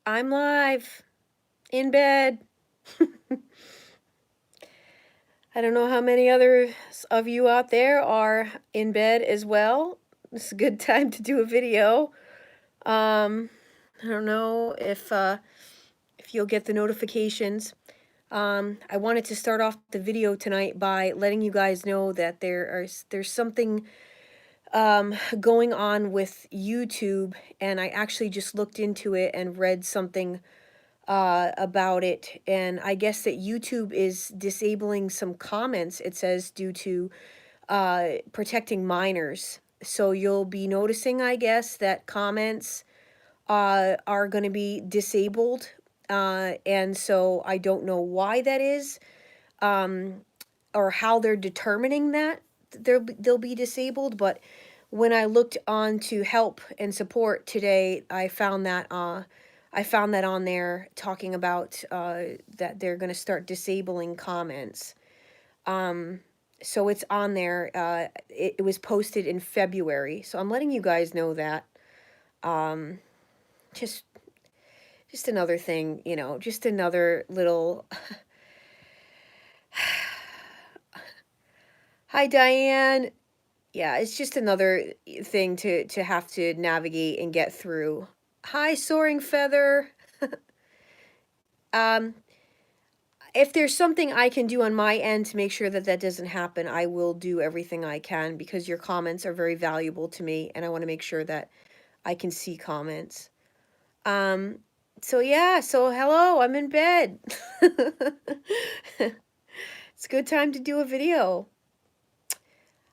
I'm live in bed. I don't know how many others of you out there are in bed as well. It's a good time to do a video. I don't know if you'll get the notifications. I wanted to start off the video tonight by letting you guys know that there's something going on with YouTube, and I actually just looked into it and read something about it, and I guess that YouTube is disabling some comments, it says, due to protecting minors. So you'll be noticing, I guess, that comments are going to be disabled, and so I don't know why that is, um, or how they're determining that they'll be disabled. But when I looked on to help and support today, I found that on there talking about that they're going to start disabling comments. Um, so it's on there. It was posted in February, so I'm letting you guys know that. Um, just just another thing, just another little. Hi, Diane. Yeah, it's just another thing to have to navigate and get through. Hi, Soaring Feather. Um, if there's something I can do on my end to make sure that that doesn't happen, I will do everything I can, because your comments are very valuable to me, and I want to make sure that I can see comments. Um, so yeah, so hello, I'm in bed. It's a good time to do a video.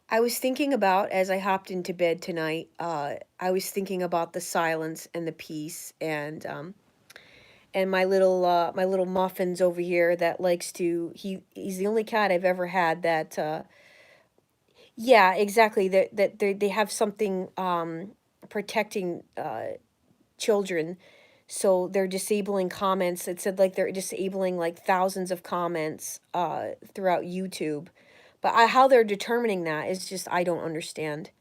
I was thinking about, as I hopped into bed tonight, I was thinking about the silence and the peace, and my little Muffins over here that likes to, he's the only cat I've ever had that yeah, exactly, that they have something protecting children, so they're disabling comments. It said like they're disabling like thousands of comments throughout YouTube. But how they're determining that is just, I don't understand.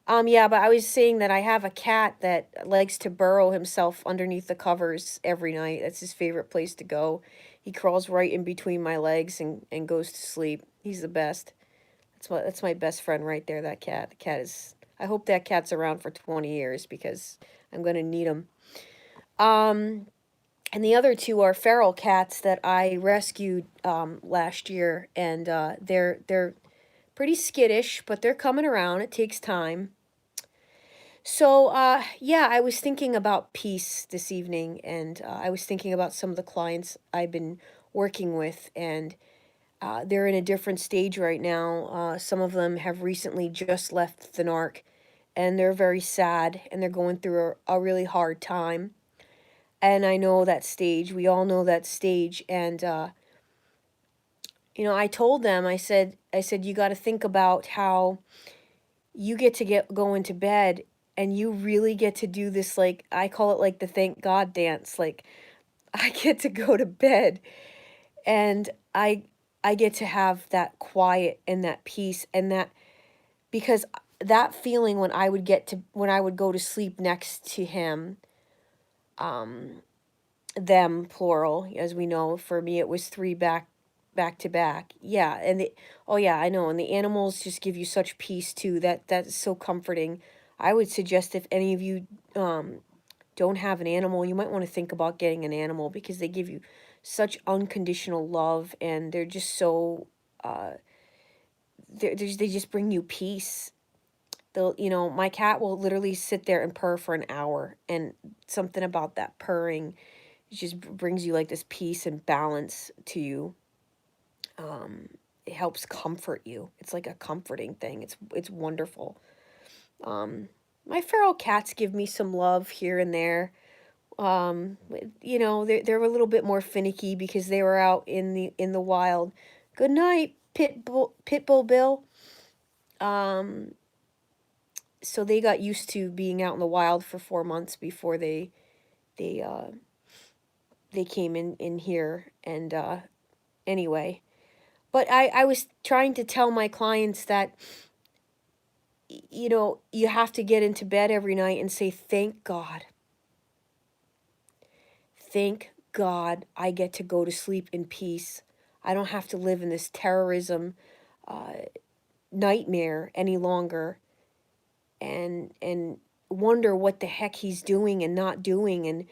Yeah, but I was saying that I have a cat that likes to burrow himself underneath the covers every night. That's his favorite place to go. He crawls right in between my legs and goes to sleep. He's the best. That's my best friend right there, that cat. The cat is, I hope that cat's around for 20 years because I'm going to need him. Um and the other two are feral cats that I rescued last year, and they're pretty skittish, but they're coming around. It takes time. So, yeah, I was thinking about peace this evening, and I was thinking about some of the clients I've been working with, and they're in a different stage right now. Some of them have recently just left the NARC, and they're very sad, and they're going through a really hard time. And I know that stage. We all know that stage. And I told them, I said, you got to think about how you get to go into bed, and you really get to do this, like, I call it like the thank God dance. Like, I get to go to bed, and I get to have that quiet and that peace, and that, because that feeling when I would go to sleep next to him, um them plural, as we know, for me it was three back to back. Yeah, and oh yeah, I know, and the animals just give you such peace too. That's so comforting. I would suggest, if any of you don't have an animal, you might want to think about getting an animal, because they give you such unconditional love, and they're just so uh they just bring you peace. My cat will literally sit there and purr for an hour, and something about that purring, it just brings you like this peace and balance to you. Um, it helps comfort you. It's like a comforting thing. It's wonderful. Um, my feral cats give me some love here and there. They're a little bit more finicky because they were out in the wild. Good night, Pitbull Bill. Um, so they got used to being out in the wild for 4 months before they uh they came in here, and anyway. But I was trying to tell my clients that, you have to get into bed every night and say, thank God. thank God I get to go to sleep in peace. I don't have to live in this terrorism uh, nightmare any longer, and wonder what the heck he's doing and not doing, and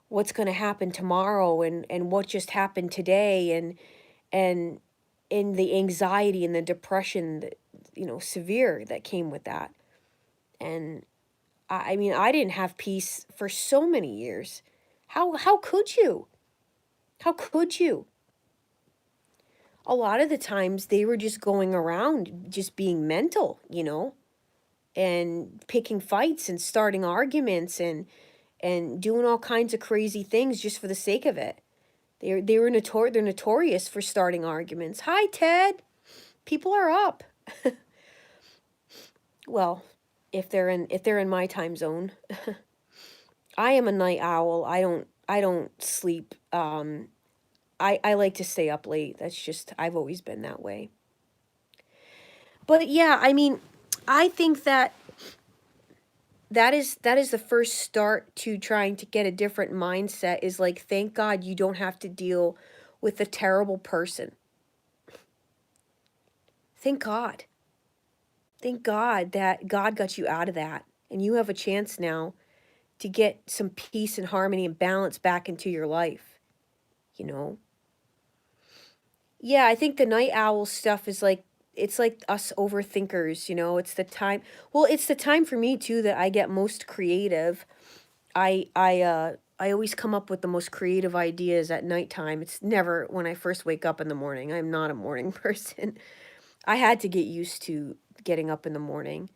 what's going to happen tomorrow, and what just happened today, and in the anxiety and the depression that, severe, that came with that. And I mean, I didn't have peace for so many years. How could you? How could you? A lot of the times they were just going around just being mental, and picking fights and starting arguments, and doing all kinds of crazy things just for the sake of it. They're notorious for starting arguments. Hi, Ted. People are up. Well, if they're in my time zone. I am a night owl. I don't sleep. I like to stay up late. That's just, I've always been that way. But yeah, I mean, I think that is the first start to trying to get a different mindset, is like, thank God you don't have to deal with a terrible person. Thank God. Thank God that God got you out of that, and you have a chance now to get some peace and harmony and balance back into your life, you know? Yeah, I think the night owl stuff is like, it's like us overthinkers, it's the time. Well, it's the time for me too that I get most creative. I always come up with the most creative ideas at nighttime. It's never when I first wake up in the morning. I'm not a morning person. I had to get used to getting up in the morning.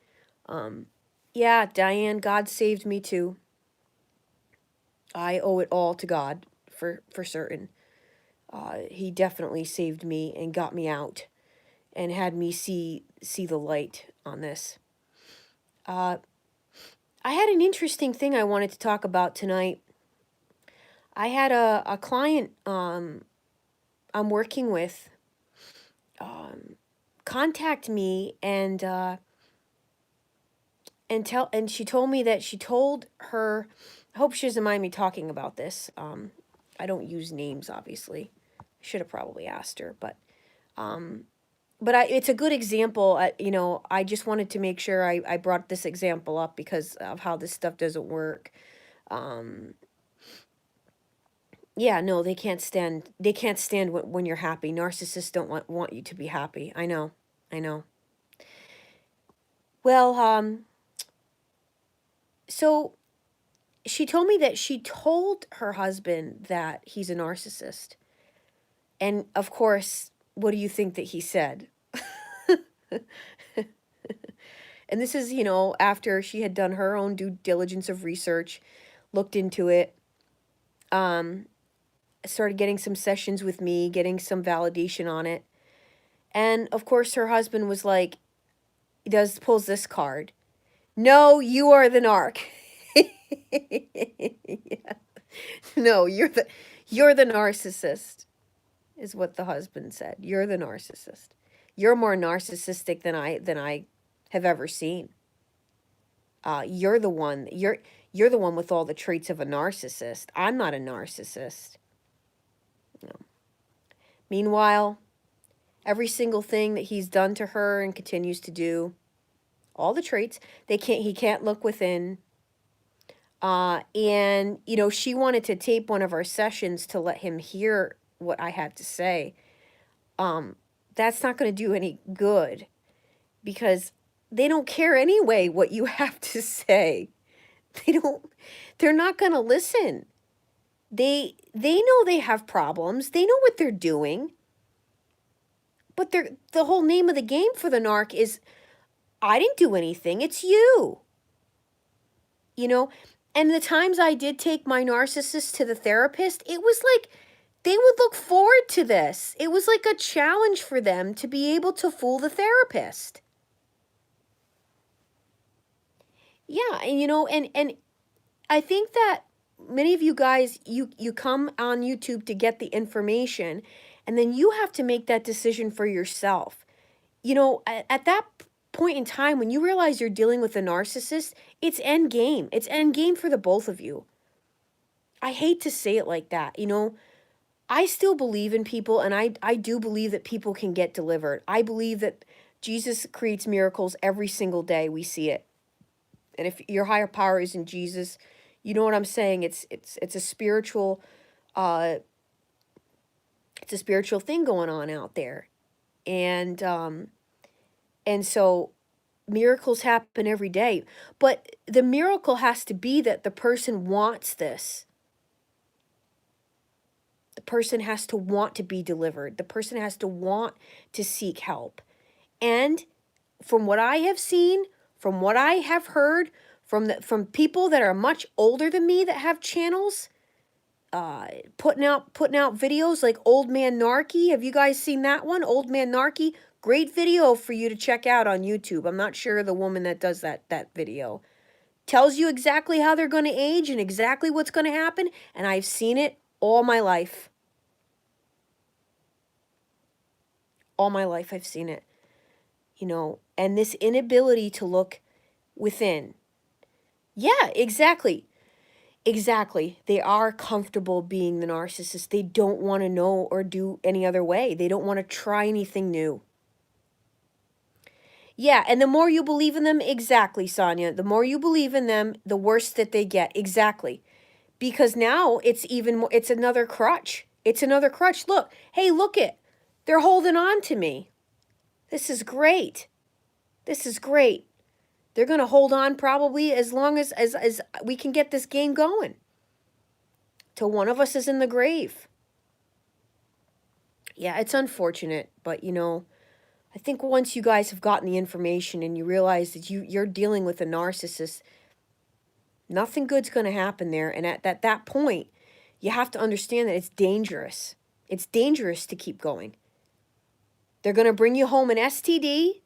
Um, yeah, Diane, God saved me too. I owe it all to God, for certain. He definitely saved me and got me out and had me see the light on this. Uh, I had an interesting thing I wanted to talk about tonight. I had a client I'm working with um, contact me, and she told me that she told her. I hope she doesn't mind me talking about this. I don't use names, obviously. Should have probably asked her, um, it's a good example. I just wanted to make sure I brought this example up because of how this stuff doesn't work. Um, yeah, no, they can't stand. They can't stand when you're happy. Narcissists don't want you to be happy. I know, I know. Well, so she told me that she told her husband that he's a narcissist, and of course, what do you think that he said? And this is, after she had done her own due diligence of research, looked into it, um, started getting some sessions with me, getting some validation on it. And of course, her husband was like, pulls this card. No, you are the narc. Yeah. No, you're the narcissist, is what the husband said. You're the narcissist. You're more narcissistic than I have ever seen. You're the one with all the traits of a narcissist. I'm not a narcissist. No. Meanwhile, every single thing that he's done to her and continues to do, all the traits, he can't look within. And she wanted to tape one of our sessions to let him hear what I had to say. That's not going to do any good, because they don't care anyway what you have to say. They're not going to listen. They know they have problems. They know what they're doing. But the whole name of the game for the narc is, I didn't do anything. It's you. And the times I did take my narcissist to the therapist, it was like they would look forward to this. It was like a challenge for them to be able to fool the therapist. Yeah, and I think that many of you guys, you come on YouTube to get the information, and then you have to make that decision for yourself. At that point in time when you realize you're dealing with a narcissist, it's end game. It's end game for the both of you. I hate to say it like that, you know. I still believe in people, and I do believe that people can get delivered. I believe that Jesus creates miracles every single day. We see it. And if your higher power is in Jesus, you know what I'm saying? It's a spiritual uh it's a spiritual thing going on out there. And and so miracles happen every day. But the miracle has to be that the person wants this. The person has to want to be delivered. The person has to want to seek help. And from what I have seen, from what I have heard, from people that are much older than me that have channels, putting out videos like Old Man Narky. Have you guys seen that one? Old Man Narky. Great video for you to check out on YouTube. I'm not sure the woman that does that video. Tells you exactly how they're going to age and exactly what's going to happen. And I've seen it all my life. All my life I've seen it. You know, and this inability to look within. Yeah, exactly. Exactly. They are comfortable being the narcissist. They don't want to know or do any other way. They don't want to try anything new. Yeah, and the more you believe in them, exactly, Sonia, the more you believe in them, the worse that they get. Exactly. Because now it's even more, it's another crutch. It's another crutch. Look, hey, look it. They're holding on to me. This is great. This is great. They're going to hold on probably as long as we can get this game going. Till one of us is in the grave. Yeah, it's unfortunate, but you know, I think once you guys have gotten the information and you realize that you're dealing with a narcissist, nothing good's going to happen there. And at that point, you have to understand that it's dangerous. It's dangerous to keep going. They're going to bring you home an STD.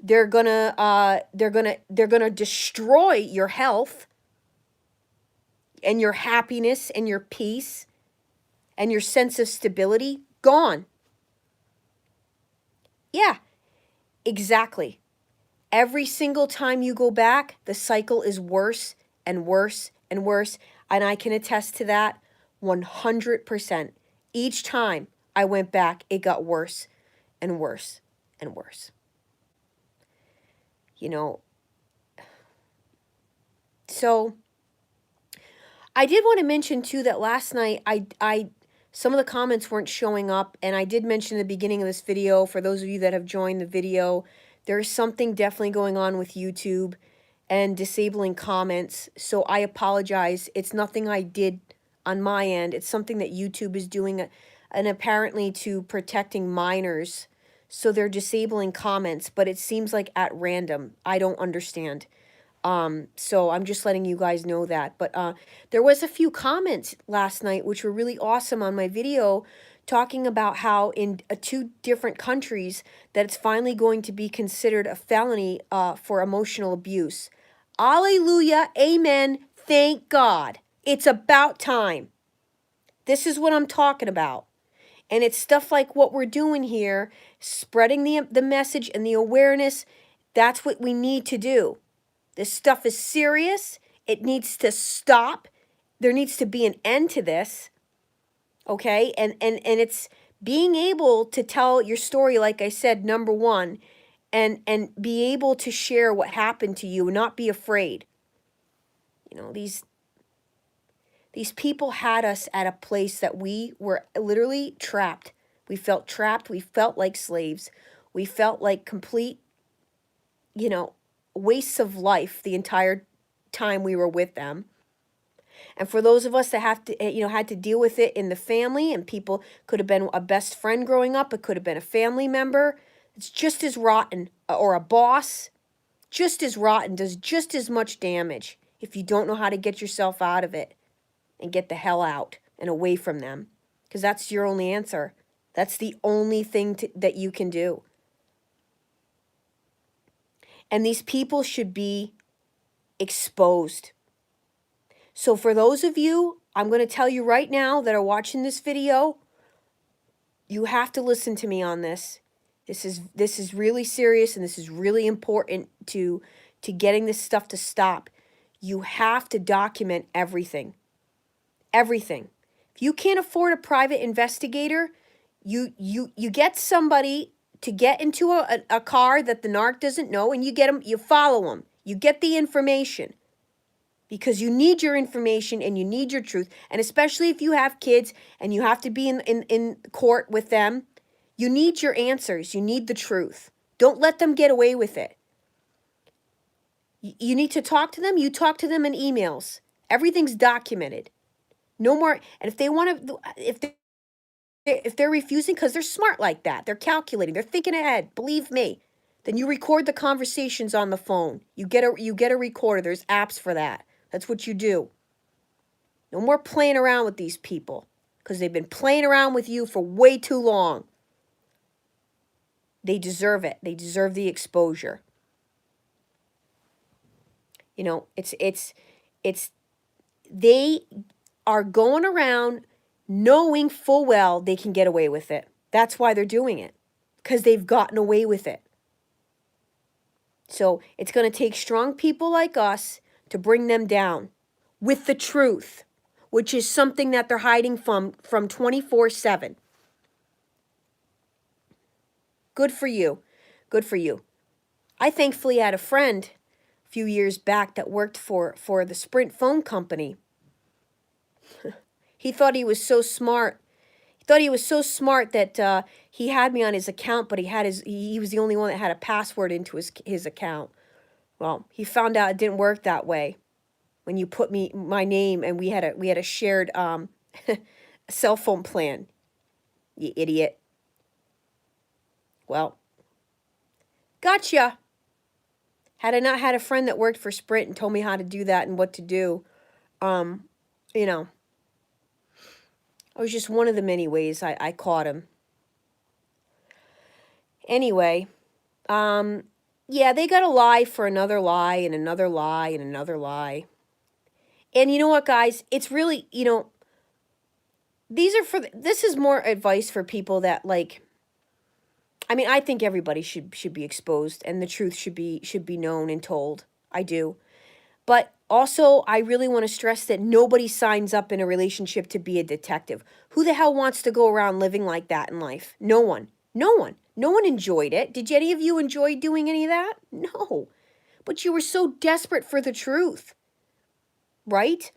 They're going to destroy your health and your happiness and your peace and your sense of stability. Gone. Yeah, exactly. Every single time you go back, the cycle is worse and worse and worse. And I can attest to that 100%. Each time I went back, it got worse and worse and worse. You know, so I did want to mention too that last night some of the comments weren't showing up, and I did mention in the beginning of this video, for those of you that have joined the video, there's something definitely going on with YouTube and disabling comments. So I apologize. It's nothing I did on my end. It's something that YouTube is doing, and apparently to protecting minors. So they're disabling comments, but it seems like at random. I don't understand. So I'm just letting you guys know that. But there was a few comments last night which were really awesome on my video, talking about how in 2 different countries that it's finally going to be considered a felony for emotional abuse. Alleluia, amen, thank God. It's about time. This is what I'm talking about. And it's stuff like what we're doing here, spreading the message and the awareness. That's what we need to do. This stuff is serious. It needs to stop. There needs to be an end to this. Okay? And it's being able to tell your story, like I said, number one, and be able to share what happened to you and not be afraid. You know, these people had us at a place that we were literally trapped. We felt trapped. We felt like slaves. We felt like complete, you know, wastes of life the entire time we were with them. And for those of us that have to, you know, had to deal with it in the family, and people could have been a best friend growing up, it could have been a family member, it's just as rotten, or a boss, just as rotten, does just as much damage if you don't know how to get yourself out of it and get the hell out and away from them, because that's your only answer. That's the only thing that you can do. And these people should be exposed. So for those of you, I'm going to tell you right now that are watching this video, you have to listen to me on this. This is really serious, and this is really important to getting this stuff to stop. You have to document everything. Everything. If you can't afford a private investigator, you get somebody to get into a car that the narc doesn't know, and you get them, you follow them. You get the information because you need your information and you need your truth. And especially if you have kids and you have to be in court with them, you need your answers. You need the truth. Don't let them get away with it. You need to talk to them. You talk to them in emails. Everything's documented. No more. And if they want to, if they're refusing, because they're smart like that, they're calculating, they're thinking ahead. Believe me. Then you record the conversations on the phone. You get a recorder. There's apps for that. That's what you do. No more playing around with these people, because they've been playing around with you for way too long. They deserve it. They deserve the exposure. You know, it's they are going around knowing full well they can get away with it. That's why they're doing it, because they've gotten away with it. So it's going to take strong people like us to bring them down with the truth, which is something that they're hiding from 24/7. Good for you. Good for you. I thankfully had a friend a few years back that worked for the Sprint phone company. He thought he was so smart. He thought he was so smart that he had me on his account, but he was the only one that had a password into his account. Well, he found out it didn't work that way. When you put my name, and we had a shared cell phone plan. You idiot. Well, gotcha. Had I not had a friend that worked for Sprint and told me how to do that and what to do, you know, it was just one of the many ways I caught him. Anyway, yeah, they got to lie for another lie and another lie and another lie. And you know what, guys? It's really, this is more advice for people that, like, I mean, I think everybody should be exposed, and the truth should be known and told. I do. But also, I really want to stress that nobody signs up in a relationship to be a detective. Who the hell wants to go around living like that in life? No one. No one. No one enjoyed it. Did any of you enjoy doing any of that? No. But you were so desperate for the truth. Right?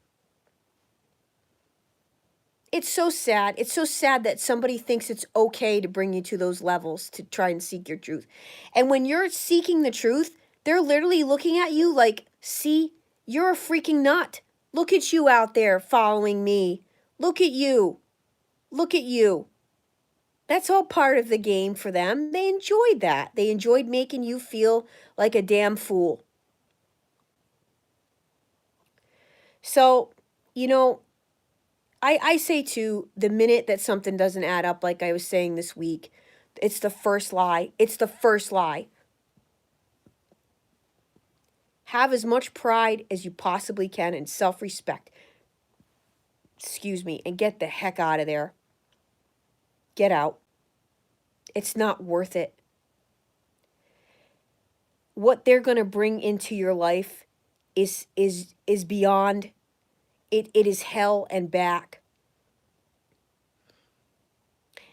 It's so sad. It's so sad that somebody thinks it's okay to bring you to those levels to try and seek your truth. And when you're seeking the truth, they're literally looking at you like, see, you're a freaking nut. Look at you out there following me. Look at you. Look at you. That's all part of the game for them. They enjoyed that. They enjoyed making you feel like a damn fool. So, I say too, the minute that something doesn't add up, like I was saying this week, it's the first lie. It's the first lie. Have as much pride as you possibly can and self-respect. Excuse me, and get the heck out of there. Get out. It's not worth it. What they're going to bring into your life is beyond. It is hell and back.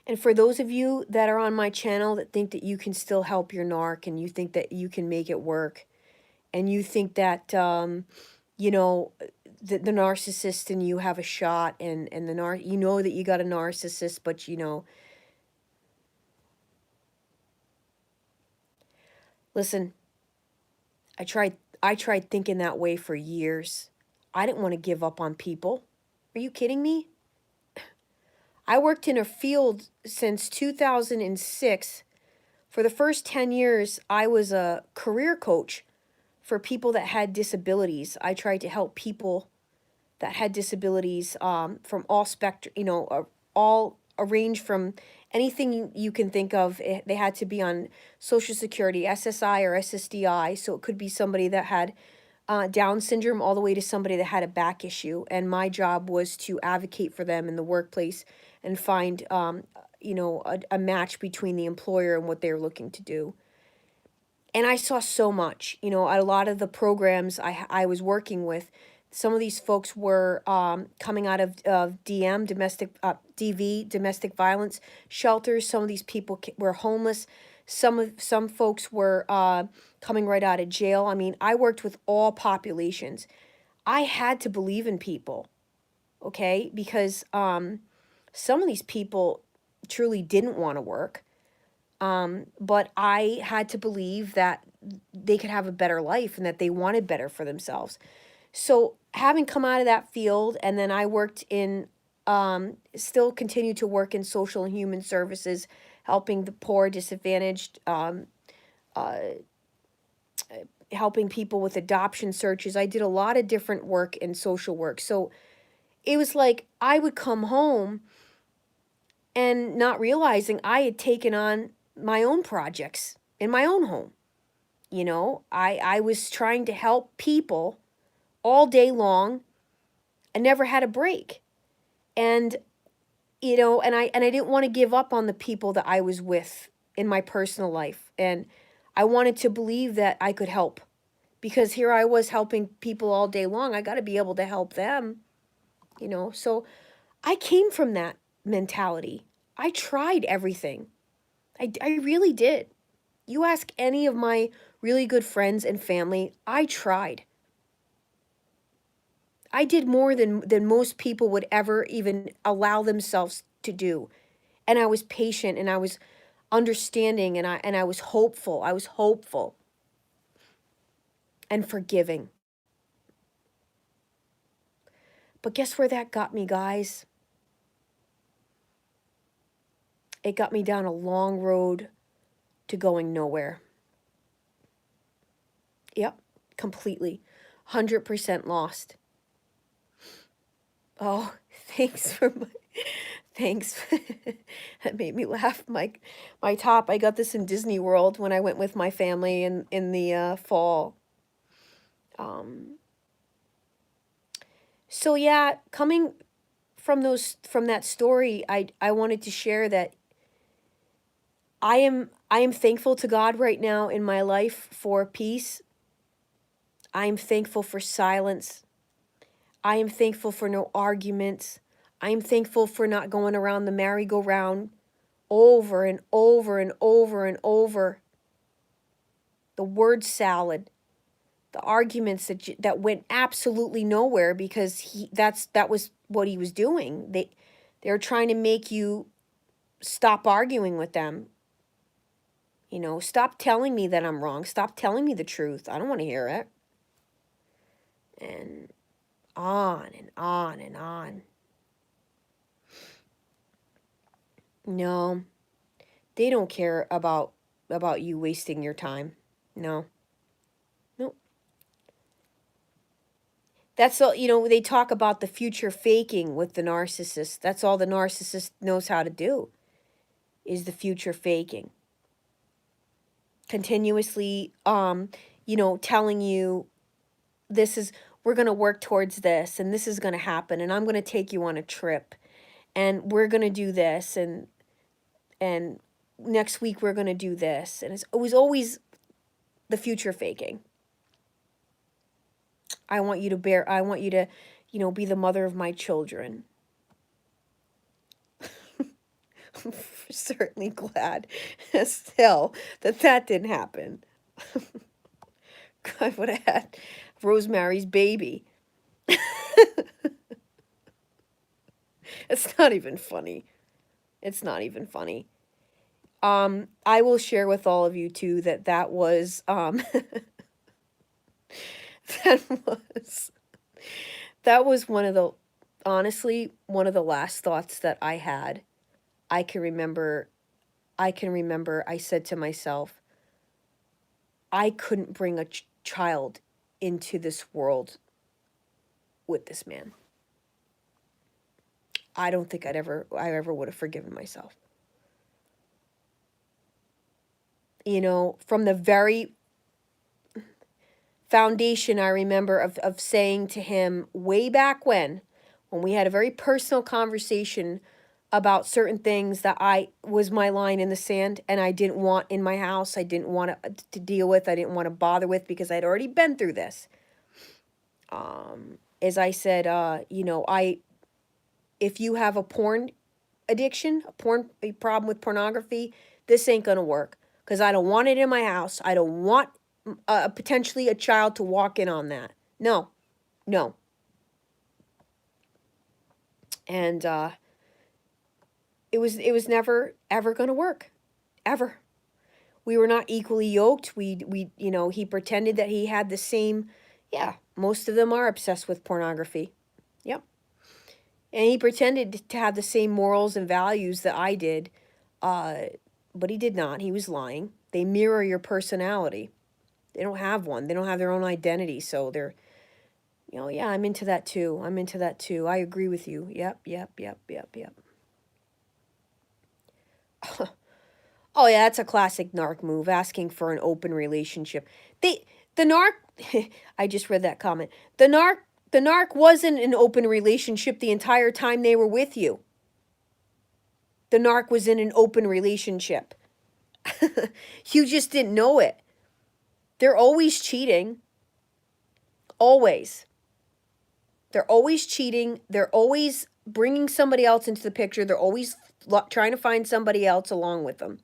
And for those of you that are on my channel that think that you can still help your narc, and you think that you can make it work, and you think that, the narcissist and you have a shot, and you know that you got a narcissist, but listen, I tried thinking that way for years. I didn't want to give up on people. Are you kidding me? I worked in a field since 2006. For the first 10 years, I was a career coach for people that had disabilities. I tried to help people that had disabilities from all spectrum, all a range from anything you can think of. They had to be on Social Security, SSI or SSDI. So it could be somebody that had Down syndrome all the way to somebody that had a back issue. And my job was to advocate for them in the workplace and find, a match between the employer and what they were looking to do. And I saw so much, a lot of the programs I was working with, Some of these folks were coming out of domestic violence shelters. Some of these people were homeless. Some folks were coming right out of jail. I mean, I worked with all populations. I had to believe in people, okay? Because some of these people truly didn't want to work. But I had to believe that they could have a better life and that they wanted better for themselves. So having come out of that field, and then I worked in, still continue to work in social and human services, helping the poor, disadvantaged, uh, helping people with adoption searches. I did a lot of different work in social work. So it was like I would come home and not realizing I had taken on my own projects in my own home. You know, I was trying to help people all day long. I never had a break. And you know, and I didn't want to give up on the people that I was with in my personal life. And I wanted to believe that I could help, because here I was helping people all day long. I got to be able to help them, you know. So I came from that mentality. I tried everything. I really did. You ask any of my really good friends and family, I tried. I did more than most people would ever even allow themselves to do. And I was patient, and I was understanding, and I was hopeful. I was hopeful and forgiving. But guess where that got me, guys? It got me down a long road to going nowhere. Yep, completely. 100% lost. Oh, thanks for my, thanks. That made me laugh. My top, I got this in Disney World when I went with my family in the fall. So yeah, coming from that story, I wanted to share that I am thankful to God right now in my life for peace. I am thankful for silence. I am thankful for no arguments. I am thankful for not going around the merry-go-round over and over and over and over. The word salad, the arguments that went absolutely nowhere, because that was what he was doing. They're trying to make you stop arguing with them. You know, stop telling me that I'm wrong. Stop telling me the truth. I don't want to hear it. And on and on and on. No, they don't care about you wasting your time. No. No. That's all, you know, they talk about the future faking with the narcissist. That's all the narcissist knows how to do, is the future faking. Continuously you know, telling you we're going to work towards this, and this is going to happen, and I'm going to take you on a trip, and we're going to do this, and next week we're going to do this. And it was always the future faking. I want you to, you know, be the mother of my children. I'm certainly glad as hell that didn't happen. I would have had Rosemary's Baby. It's not even funny. It's not even funny. I will share with all of you too that was that was one of the, honestly, one of the last thoughts that I had. I can remember I said to myself, I couldn't bring a child into this world with this man. I don't think I ever would have forgiven myself. You know, from the very foundation, I remember of saying to him way back when we had a very personal conversation about certain things that I was my line in the sand, and I didn't want in my house. I didn't want to deal with. I didn't want to bother with, because I'd already been through this. as I said, if you have a porn addiction, a problem with pornography, this ain't gonna work because I don't want it in my house. I don't want potentially a child to walk in on that. No, no. And it was never ever gonna work, ever. We were not equally yoked. He pretended that he had the same. Yeah, most of them are obsessed with pornography. Yep. And he pretended to have the same morals and values that I did, but he did not. He was lying. They mirror your personality. They don't have one. They don't have their own identity. So they're, yeah, I'm into that too. I'm into that too. I agree with you. Yep, yep, yep, yep, yep. Oh yeah, that's a classic narc move, asking for an open relationship. The narc I just read that comment. The narc wasn't an open relationship the entire time they were with you. The narc was in an open relationship. You just didn't know it. They're always cheating. Always. They're always cheating. They're always bringing somebody else into the picture. They're always trying to find somebody else along with them.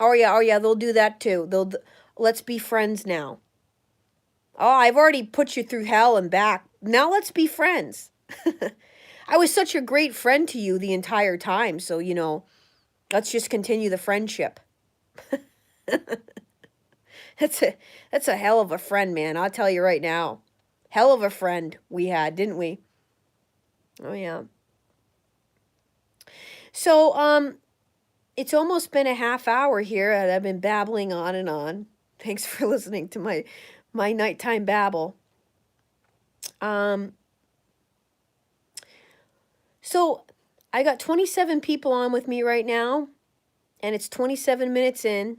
Oh yeah, they'll do that too. Let's be friends now. Oh, I've already put you through hell and back. Now let's be friends. I was such a great friend to you the entire time, so let's just continue the friendship. That's a hell of a friend, man. I'll tell you right now. Hell of a friend we had, didn't we? Oh yeah. So, it's almost been a half hour here and I've been babbling on and on. Thanks for listening to my nighttime babble. So I got 27 people on with me right now, and it's 27 minutes in.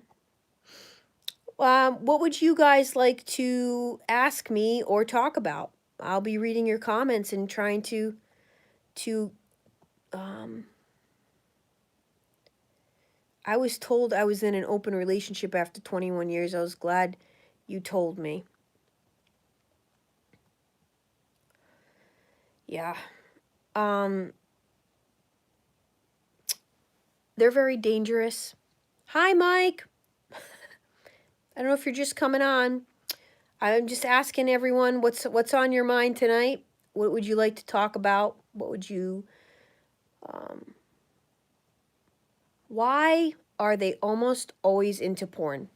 What would you guys like to ask me or talk about? I'll be reading your comments and trying to I was told I was in an open relationship after 21 years. I was glad you told me. Yeah. They're very dangerous. Hi, Mike. I don't know if you're just coming on. I'm just asking everyone what's on your mind tonight. What would you like to talk about? What would you why are they almost always into porn?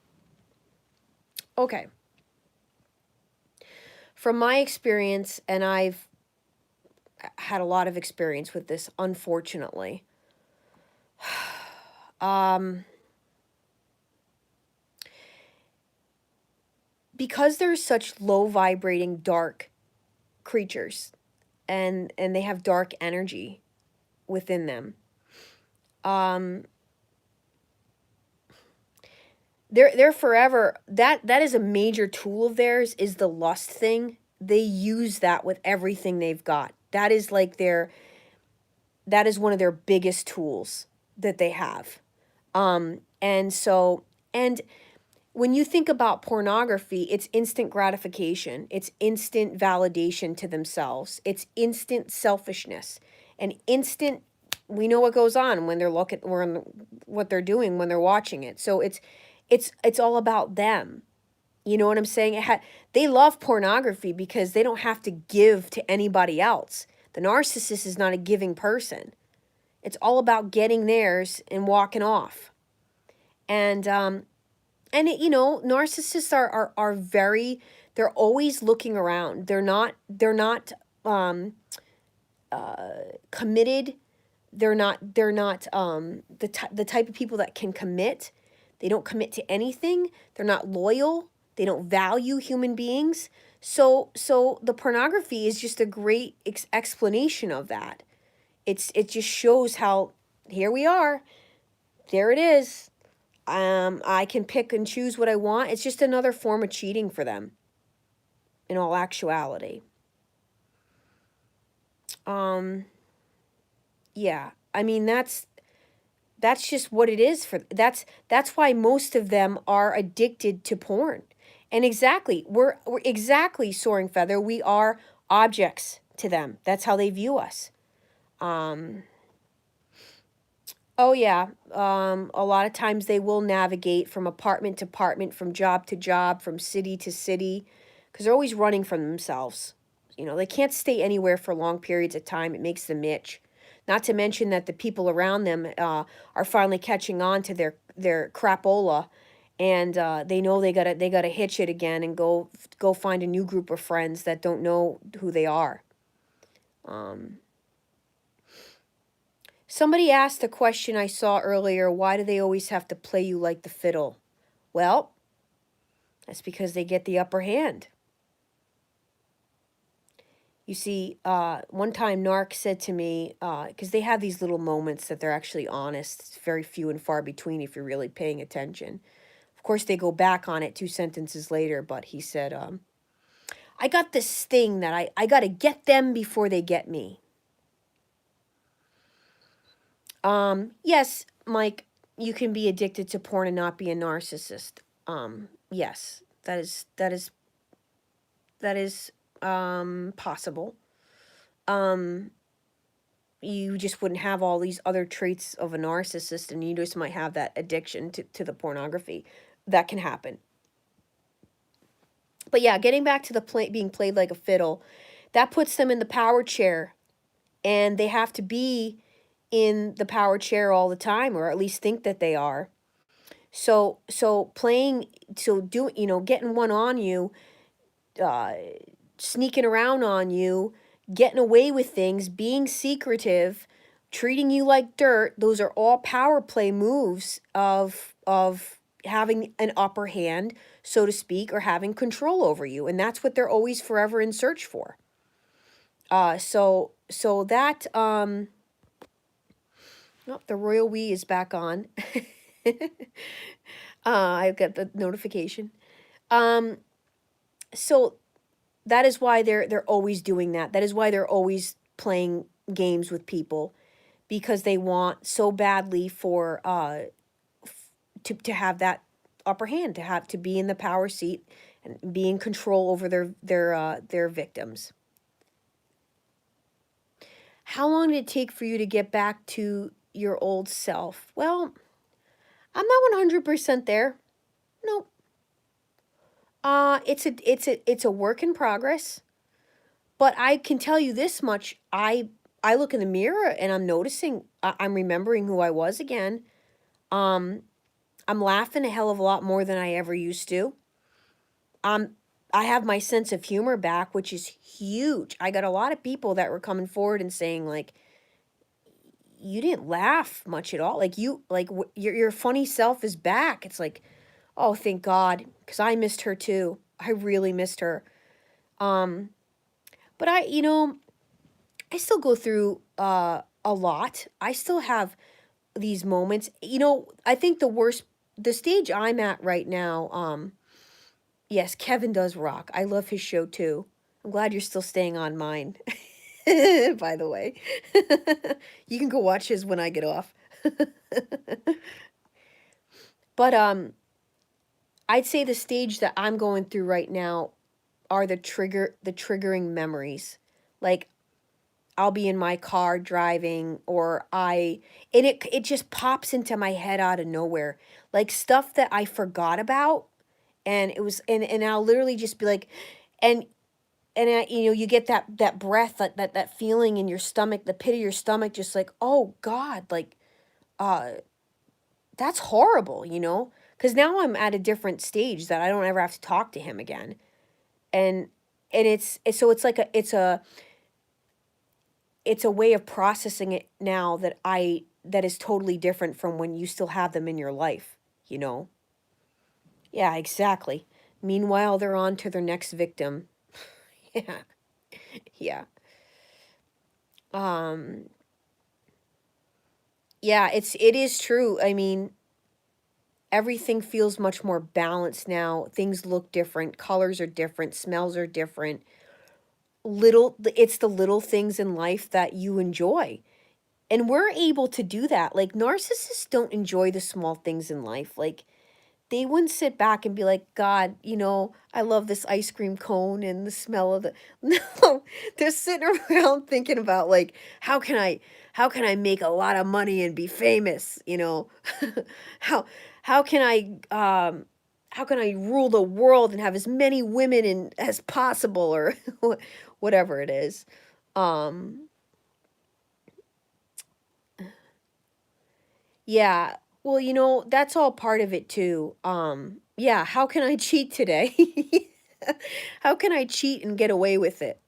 Okay. From my experience, and I've had a lot of experience with this, unfortunately. Because they're such low vibrating dark creatures and they have dark energy within them. They're forever, that is a major tool of theirs, is the lust thing. They use that with everything they've got. That is one of their biggest tools that they have. And when you think about pornography, it's instant gratification. It's instant validation to themselves. It's instant selfishness and instant, we know what goes on when they're what they're doing when they're watching it. So it's all about them. You know what I'm saying? They love pornography because they don't have to give to anybody else. The narcissist is not a giving person. It's all about getting theirs and walking off. And narcissists are very, they're always looking around. They're not committed. They're not the type of people that can commit. They don't commit to anything. They're not loyal. They don't value human beings. So the pornography is just a great explanation of that. It just shows how, here we are. There it is. I can pick and choose what I want. It's just another form of cheating for them, in all actuality. Yeah, I mean, that's just what it is that's why most of them are addicted to porn. And exactly, we're exactly, Soaring Feather, we are objects to them. That's how they view us. Oh yeah, a lot of times they will navigate from apartment to apartment, from job to job, from city to city, because they're always running from themselves. They can't stay anywhere for long periods of time. It makes them itch. Not to mention that the people around them are finally catching on to their crapola, and they know they gotta hitch it again and go find a new group of friends that don't know who they are. Um, Somebody asked a question I saw earlier, why do they always have to play you like the fiddle? Well, that's because they get the upper hand. You see, one time Narc said to me, because they have these little moments that they're actually honest. It's very few and far between if you're really paying attention. Of course, they go back on it 2 sentences later, but he said, I got this thing that I got to get them before they get me. Yes, Mike, you can be addicted to porn and not be a narcissist. Yes, that is possible. You just wouldn't have all these other traits of a narcissist, and you just might have that addiction to the pornography. That can happen. But yeah, getting back to the being played like a fiddle, that puts them in the power chair, and they have to be in the power chair all the time, or at least think that they are. So playing, getting one on you, uh, sneaking around on you, getting away with things, being secretive, treating you like dirt, those are all power play moves of having an upper hand, so to speak, or having control over you. And that's what they're always forever in search for. So that oh, the royal we is back on. I've got the notification. So that is why they're always doing that. That is why they're always playing games with people, because they want so badly for to have that upper hand, to be in the power seat and be in control over their victims. How long did it take for you to get back to your old self? Well, I'm not 100% there. No. It's a work in progress. But I can tell you this much, I look in the mirror and I'm noticing, I'm remembering who I was again. Um I'm laughing a hell of a lot more than I ever used to. Um I have my sense of humor back, which is huge. I got a lot of people that were coming forward and saying like, you didn't laugh much at all. Like your funny self is back. It's like, oh, thank God, cuz I missed her too. I really missed her. Um but I still go through a lot. I still have these moments. I think the stage I'm at right now, yes, Kevin does rock. I love his show too. I'm glad you're still staying on mine. By the way. You can go watch his when I get off. But I'd say the stage that I'm going through right now are the triggering memories. Like I'll be in my car driving, and it just pops into my head out of nowhere. Like stuff that I forgot about, and it was and I'll literally just be like, and you get that breath, that feeling in your stomach, the pit of your stomach, just like, oh God, like uh that's horrible, because now I'm at a different stage that I don't ever have to talk to him again. And so it's like it's a way of processing it now that is totally different from when you still have them in your life, you know? Yeah, exactly. Meanwhile, they're on to their next victim. Yeah. Yeah. Um yeah, it is true. I mean, everything feels much more balanced now. Things look different, colors are different, smells are different. It's the little things in life that you enjoy. And we're able to do that. Like narcissists don't enjoy the small things in life. Like they wouldn't sit back and be like, God, I love this ice cream cone and the smell of the no, they're sitting around thinking about like, how can I make a lot of money and be famous, How how can I rule the world and have as many women as possible, or whatever it is. Um Yeah. Well, that's all part of it too. Yeah, how can I cheat today? How can I cheat and get away with it?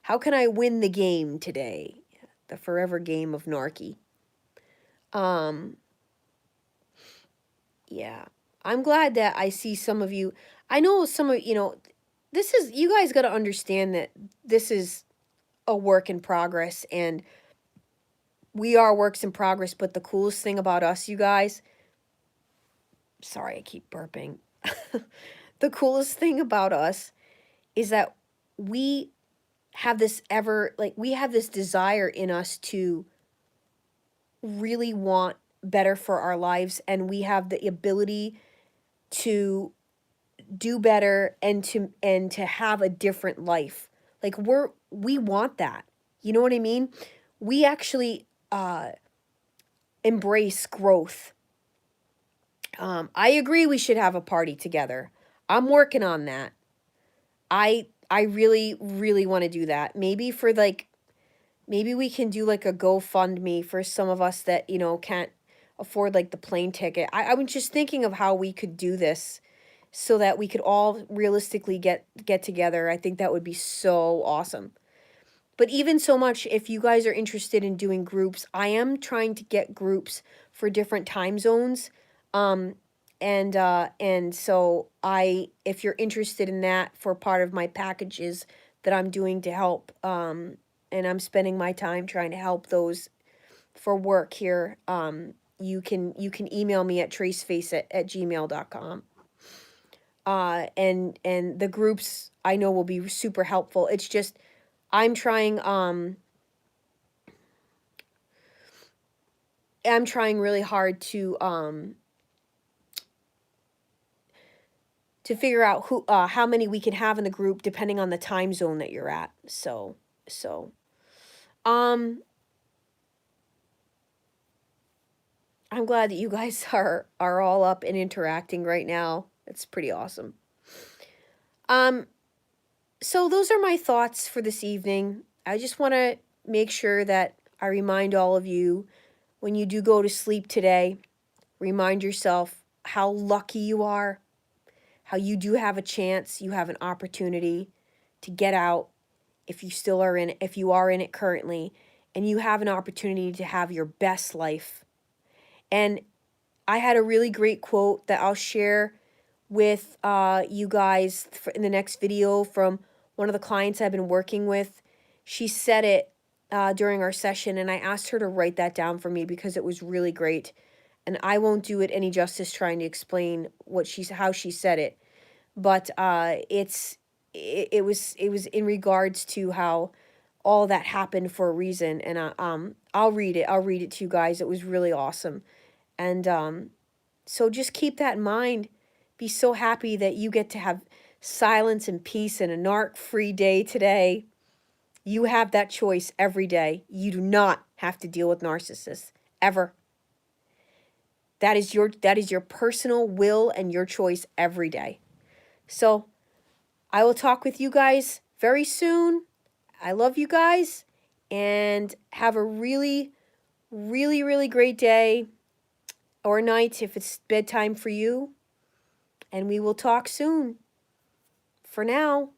How can I win the game today? The forever game of narky. Um, yeah. I'm glad that I see some of you. I know some of, this is, you guys got to understand that this is a work in progress, and we are works in progress, but the coolest thing about us, you guys, sorry, I keep burping. The coolest thing about us is that we we have this desire in us to really want better for our lives, and we have the ability to do better and to have a different life. Like we want that. You know what I mean? We actually embrace growth. I agree we should have a party together. I'm working on that. I really really want to do that. Maybe we can do like a GoFundMe for some of us that, can't afford like the plane ticket. I was just thinking of how we could do this so that we could all realistically get together. I think that would be so awesome. But even so much, if you guys are interested in doing groups, I am trying to get groups for different time zones. Um, and so if you're interested in that for part of my packages that I'm doing to help, and I'm spending my time trying to help those for work here, you can email me at traceface at gmail.com. And the groups I know will be super helpful. It's just I'm trying I'm trying really hard to figure out who how many we can have in the group depending on the time zone that you're at. So um I'm glad that you guys are all up and interacting right now. It's pretty awesome. Um so those are my thoughts for this evening. I just want to make sure that I remind all of you, when you do go to sleep today, remind yourself how lucky you are, how you do have a chance, you have an opportunity to get out if you are in it currently, and you have an opportunity to have your best life. And I had a really great quote that I'll share with you guys in the next video from one of the clients I've been working with. She said it during our session, and I asked her to write that down for me because it was really great. And I won't do it any justice trying to explain how she said it, but it was in regards to how all that happened for a reason. And I'll read it. I'll read it to you guys. It was really awesome. And so just keep that in mind. Be so happy that you get to have silence and peace and a narc-free day today. You have that choice every day. You do not have to deal with narcissists ever. That is your personal will and your choice every day. So I will talk with you guys very soon. I love you guys, and have a really, really, really great day or night if it's bedtime for you. And we will talk soon. For now.